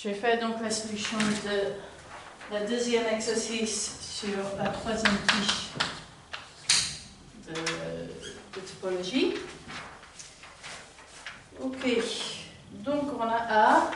Je vais faire donc la solution de la deuxième exercice sur la troisième fiche de topologie. Ok, donc on a A,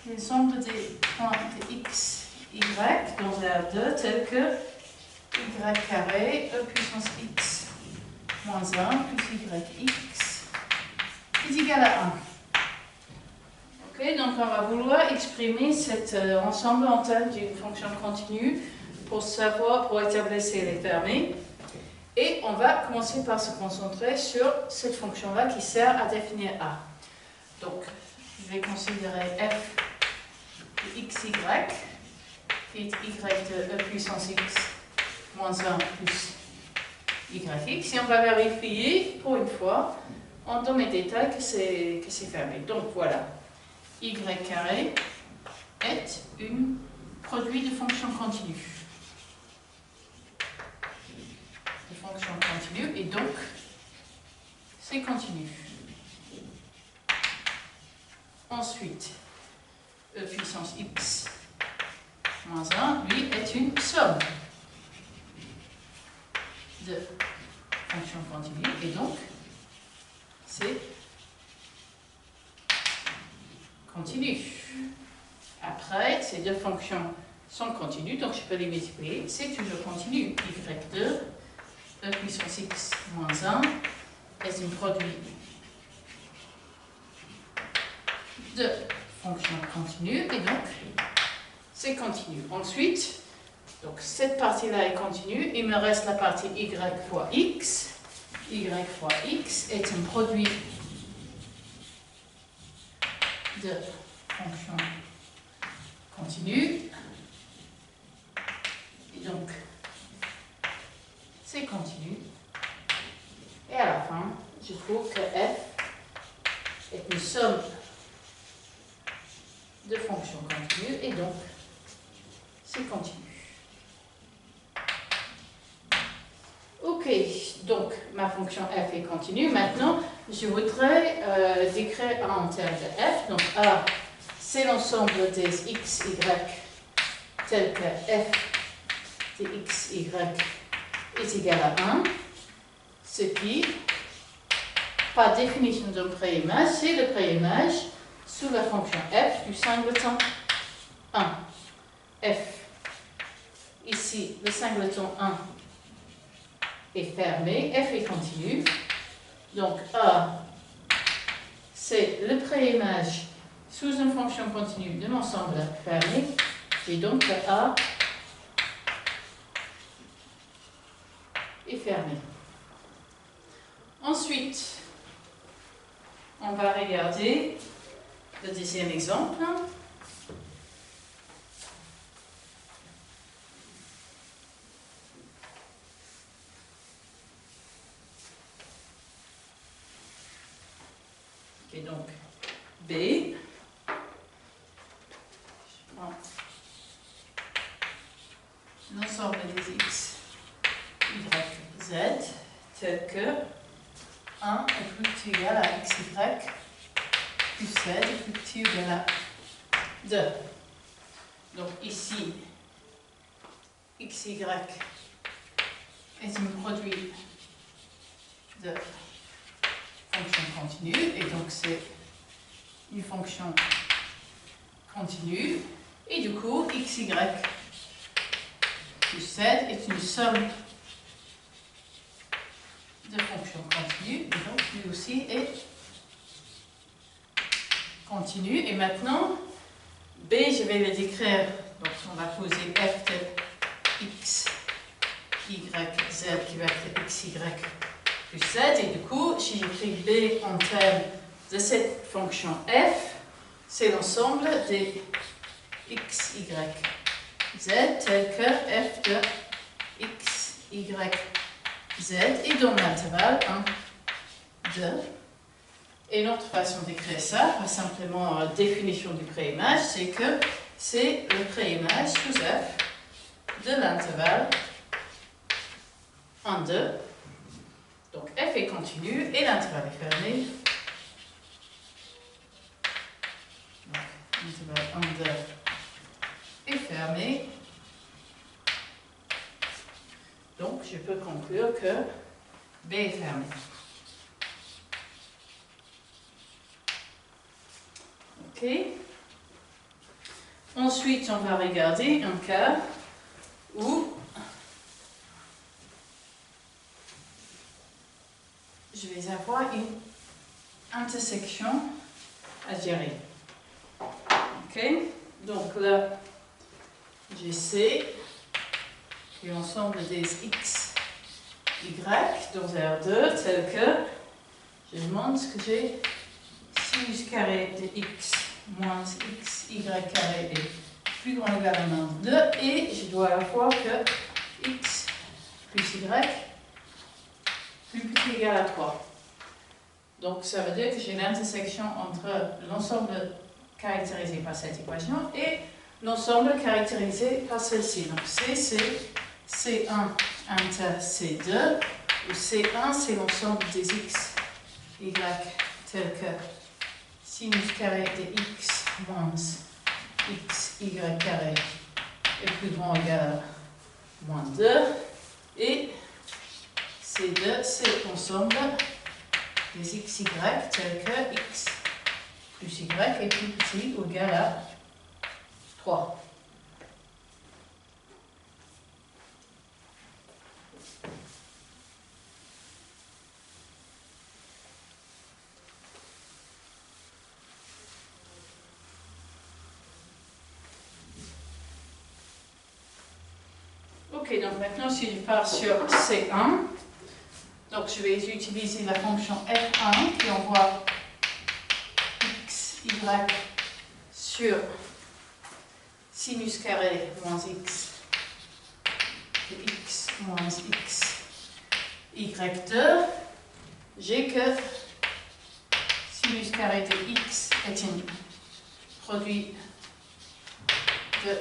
l'ensemble des points de x, y dans R2 tel que y carré, e puissance x moins 1 plus yx est égal à 1. Ok, donc on va vouloir exprimer cet ensemble en termes d'une fonction continue pour savoir, pour établir si elle est fermée. Et on va commencer par se concentrer sur cette fonction-là qui sert à définir A. Donc, je vais considérer f de xy, qui est y de e puissance x moins 1 plus yx. Et on va vérifier, pour une fois, dans mes détails, que c'est fermé. Donc, voilà. Y carré est un produit de fonction continue. De fonction continue, et donc, c'est continu. Ensuite, e puissance x moins 1, lui, est une somme de fonctions continues, et donc, c'est continu. Après, ces deux fonctions sont continues, donc je peux les multiplier, c'est toujours continu. Y2, e puissance x moins 1 est un produit de fonctions continues, et donc, c'est continu. Ensuite, donc cette partie-là est continue, il me reste la partie y fois x. Y fois x est un produit de fonction continue, et donc c'est continu, et à la fin je trouve que f est une somme de fonctions continues, et donc c'est continu. Ok, donc ma fonction f est continue. Maintenant je voudrais décrire A en termes de f. Donc A, c'est l'ensemble des x, y tel que f de x, y est égal à 1, ce qui, par définition d'un préimage, c'est le préimage sous la fonction f du singleton 1. F, ici, le singleton 1 est fermé, f est continu. Donc A, c'est le préimage sous une fonction continue d'un ensemble fermé, et donc que A est fermé. Ensuite, on va regarder le deuxième exemple. Et donc, B, je prends l'ensemble des x, y, z, tel que 1 est plus petit ou égal à xy plus z est plus petit ou égal à 2. Donc ici, xy est un produit de fonction continue, et donc c'est une fonction continue, et du coup xy plus z est une somme de fonctions continues, et donc lui aussi est continu. Et maintenant B, je vais le décrire, donc on va poser f de x, y, z qui va être xy plus z, et du coup, si j'écris B en termes de cette fonction f, c'est l'ensemble des x, y, z, tel que f de x, y, z, et dans l'intervalle 1, 2. Et notre façon d'écrire ça, pas simplement définition du préimage, c'est que c'est le préimage sous f de l'intervalle 1, 2. Donc f est continu et l'intervalle est fermé. Donc Intervalle 1, 2 est fermé. Donc, je peux conclure que B est fermé. Ok. Ensuite, on va regarder un cas où je vais avoir une intersection à gérer. Ok. Donc là, je sais que l'ensemble des x, y dans R2 tel que je demande que j'ai sinus carré de x moins x, y carré est plus grand ou égal à moins 2 et je dois avoir que x plus y plus petit ou égal à 3. Donc ça veut dire que j'ai l'intersection entre l'ensemble caractérisé par cette équation et l'ensemble caractérisé par celle-ci. Donc C, c'est C1 inter C2, où C1 c'est l'ensemble des x, y tel que sinus carré de x moins x, y carré est plus grand ou égal à moins 2. Et C2 c'est l'ensemble des x, y tel que x plus y est plus petit ou égal à 3. Ok, donc maintenant si je pars sur C1, donc je vais utiliser la fonction f1 qui envoie x, y sur sinus carré moins x de x moins x, y2. J'ai que sinus carré de x est un produit de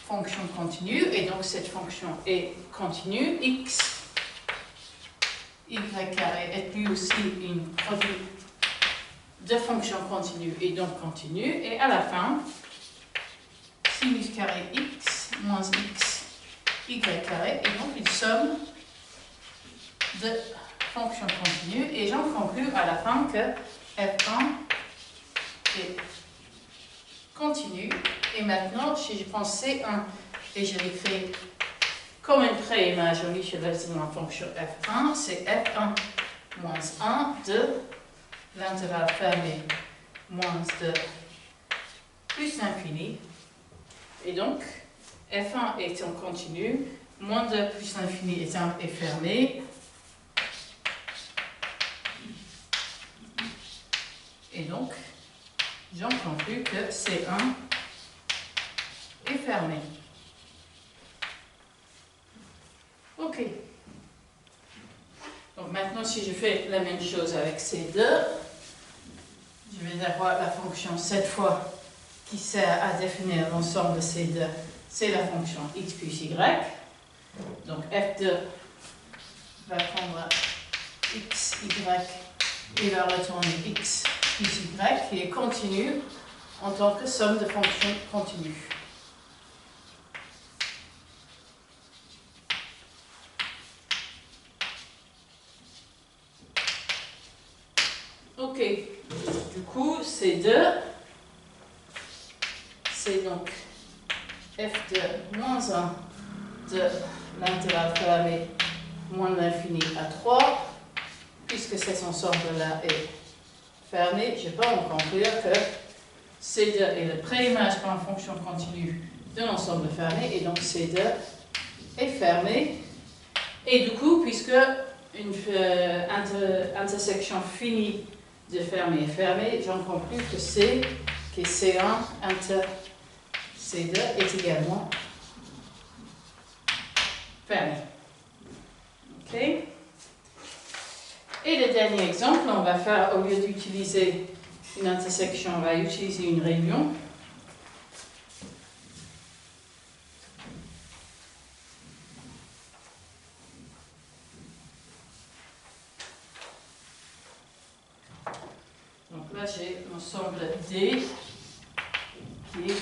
fonction continue, et donc cette fonction est continue. X, y carré est lui aussi un produit de fonction continue et donc continue. Et à la fin, sinus carré x moins x, y carré est donc une somme de fonctions continues. Et j'en conclus à la fin que f1 est continue. Et maintenant, si je prends C1 et je l'écris comme une préimage au milieu de la fonction f1, c'est f1 moins 1 de l'intervalle fermé moins de plus l'infini. Et donc, f1 est en continu, moins de plus l'infini est fermé. Et donc, j'en conclus que C1 est fermé. Ok. Donc maintenant, si je fais la même chose avec C2, je vais avoir la fonction cette fois qui sert à définir l'ensemble de C2, c'est la fonction x plus y. Donc F2 va prendre x, y et va retourner x plus y qui est continu en tant que somme de fonctions continues. Ok, du coup, C2, c'est donc F2 moins 1 de l'intervalle fermé moins l'infini à 3, puisque cet ensemble-là est fermé, je peux en conclure que C2 est le préimage par une fonction continue de l'ensemble fermé, et donc C2 est fermé. Et du coup, puisque une intersection finie de fermé est fermée, j'en conclus que C, qui est C1 inter C2, est également fermé. Ok. Et le dernier exemple, on va faire, au lieu d'utiliser une intersection, on va utiliser une réunion. Donc là, j'ai l'ensemble D qui est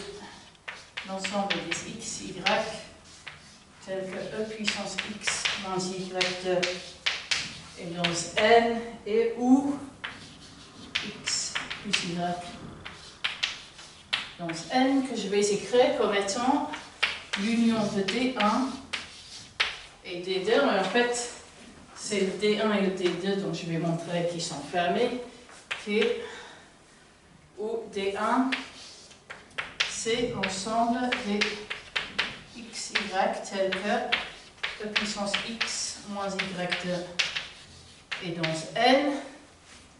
l'ensemble des x, y, tel que e puissance x moins y2 est dans n, et où x plus y dans n, que je vais écrire comme étant l'union de D1 et D2, mais en fait, c'est le D1 et le D2 dont je vais montrer qu'ils sont fermés, qui est où D1, c'est l'ensemble des x, y, tel que e puissance x moins y2 est dans n,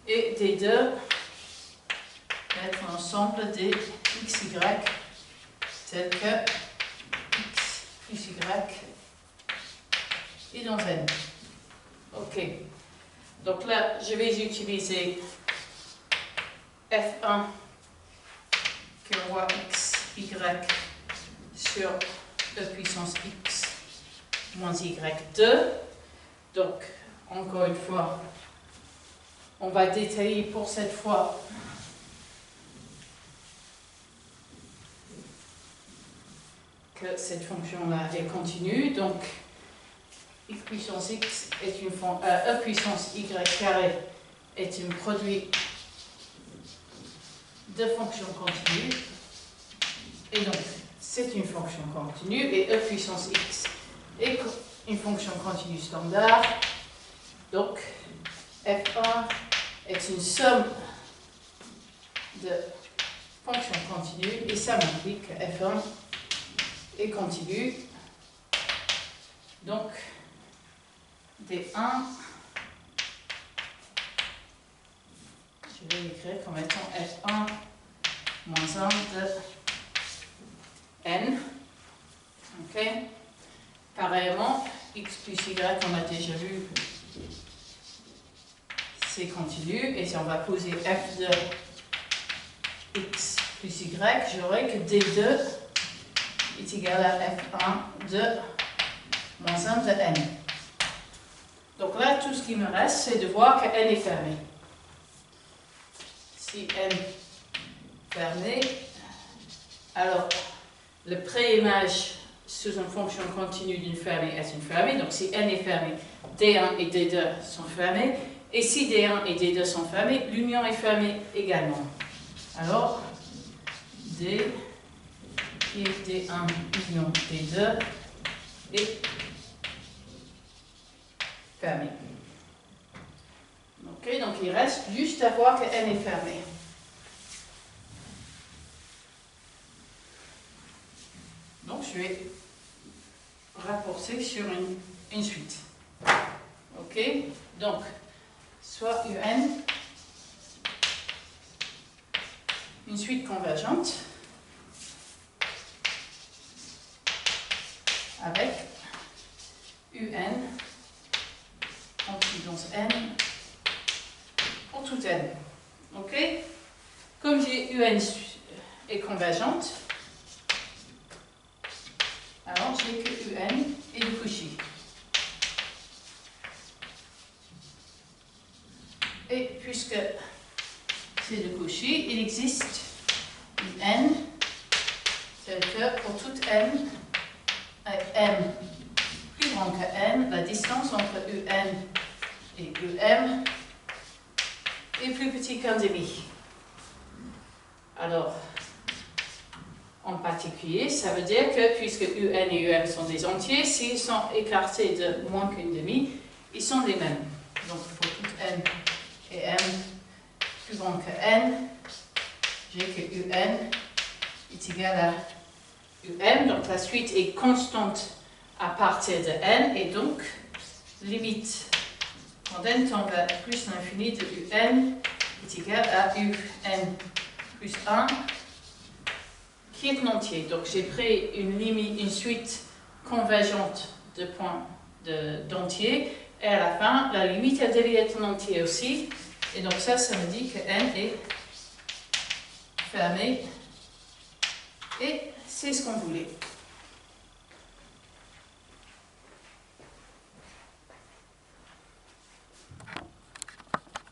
et D2 va être l'ensemble des x, y, tel que x plus y est dans n. Ok. Donc là, je vais utiliser F1 que roi x, y sur e puissance x moins y2. Donc, encore une fois, on va détailler pour cette fois que cette fonction-là est continue. Donc, x puissance x est une e puissance y carré est un produit de fonctions continues. Et donc, c'est une fonction continue et e puissance x est une fonction continue standard. Donc, f1 est une somme de fonctions continues et ça m'implique que f1 est continu. Donc, D1, je vais l'écrire comme étant F1 moins 1 de N. Ok. Pareillement, X plus Y, on a déjà vu, c'est continu. Et si on va poser F de X plus Y, j'aurai que D2 est égal à F1 de moins 1 de N. Donc là, tout ce qui me reste, c'est de voir que N est fermé. Si N est fermé, alors le pré-image sous une fonction continue d'une fermée est une fermée. Donc si N est fermé, D1 et D2 sont fermés. Et si D1 et D2 sont fermés, l'union est fermée également. Alors, D et D1 union D2 est fermé. Ok, donc il reste juste à voir que N est fermé. Donc je vais rapporter sur une suite. Ok, donc soit UN, une suite convergente avec UN dans N pour tout N. Ok? Comme j'ai UN est convergente, alors j'ai que UN et de Cauchy. Et puisque c'est de Cauchy, il existe UN tel que pour toute N, M plus grand que N, la distance entre UN et EM est plus petit qu'un demi. Alors, en particulier, ça veut dire que puisque UN et EM sont des entiers, s'ils sont écartés de moins qu'une demi, ils sont les mêmes. Donc pour toute N et M plus grand que N, j'ai que UN est égal à UM, donc la suite est constante à partir de N, et donc limite quand N tend vers plus l'infini de UN est égal à UN plus 1 qui est un entier. Donc j'ai pris une suite convergente de points d'entiers, et à la fin la limite elle devait être un entier aussi, et donc ça me dit que N est fermé, et c'est ce qu'on voulait.